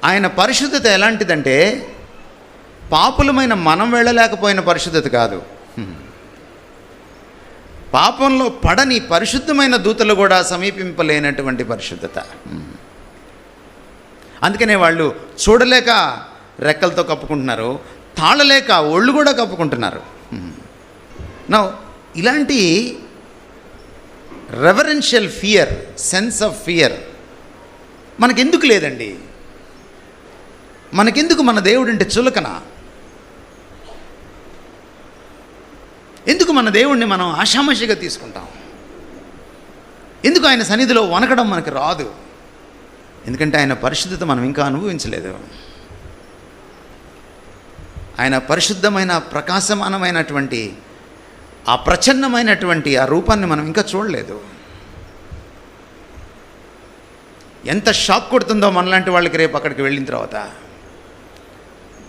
ఆయన పరిశుద్ధత ఎలాంటిదంటే పాపులమైన మనం వెళ్ళలేకపోయిన పరిశుద్ధత కాదు, పాపంలో పడని పరిశుద్ధమైన దూతలు కూడా సమీపింపలేనటువంటి పరిశుద్ధత. అందుకనే వాళ్ళు చూడలేక రెక్కలతో కప్పుకుంటున్నారు, తాళలేక ఒళ్ళు కూడా కప్పుకుంటున్నారు. నా ఇలాంటి reverential fear, sense of fear మనకెందుకు లేదండి? మనకెందుకు మన దేవుడంటే చులకన? ఎందుకు మన దేవుణ్ణి మనం ఆషామాషిగా తీసుకుంటాం? ఎందుకు ఆయన సన్నిధిలో వనకడం మనకు రాదు? ఎందుకంటే ఆయన పరిశుద్ధత మనం ఇంకా అనుభవించలేదు. ఆయన పరిశుద్ధమైన ప్రకాశమానమైనటువంటి ఆ ప్రచన్నమైనటువంటి ఆ రూపాన్ని మనం ఇంకా చూడలేదు. ఎంత షాక్ కొడుతుందో మనలాంటి వాళ్ళకి రేపు అక్కడికి వెళ్ళిన తర్వాత.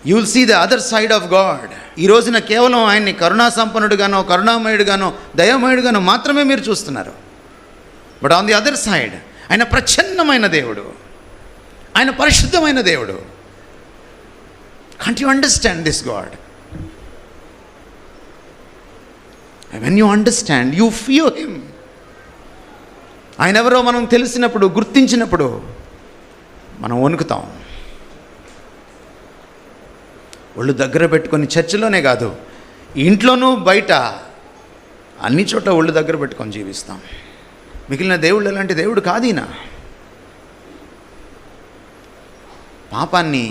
You will see the other side of God. ఈ రోజున కేవలం ఆయన్ని కరుణా సంపన్నుడుగానో, కరుణామయుడుగానో, దయామయుడుగానో మాత్రమే మీరు చూస్తున్నారు. But on the other side ఆయన ప్రచన్నమైన దేవుడు, ఆయన పరిశుద్ధమైన దేవుడు. Can't you understand this God? And when you understand, you fear him. ఆయన ఎవరో మనం తెలిసినప్పుడు, గుర్తించినప్పుడు మనం వణుకుతాం. ఒళ్ళు దగ్గర పెట్టుకొని చర్చిలోనే కాదు, ఇంట్లోనూ బయట అన్ని చోట్ల ఒళ్ళు దగ్గర పెట్టుకొని జీవిస్తాం. మిగిలిన దేవుళ్ళు అలాంటి దేవుడు కాదు ఈయన. పాపాన్ని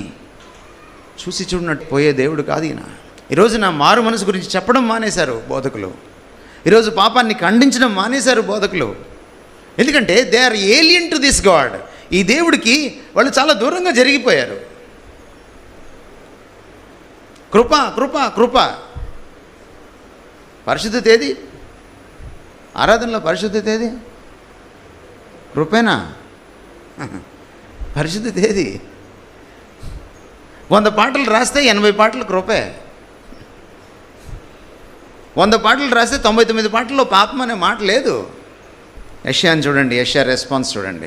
చూసి చూడనట్టు పోయే దేవుడు కాదు ఈయన. ఈరోజు నా మారు మనసు గురించి చెప్పడం మానేశారు బోధకులు. ఈరోజు పాపాన్ని ఖండించడం మానేశారు బోధకులు. ఎందుకంటే they are alien to this God. ఈ దేవుడికి వాళ్ళు చాలా దూరంగా జరిగిపోయారు. కృప కృప కృప. పరిశుద్ధత ఏది? ఆరాధనలో పరిశుద్ధత ఏది? కృపేనా? పరిశుద్ధత ఏది? 100 పాటలు రాస్తే 80 పాటలు కృపే. 100 పాటలు రాస్తే 99 పాటల్లో పాపం అనే మాట లేదు. యెషయాని చూడండి, యెషయా రెస్పాన్స్ చూడండి.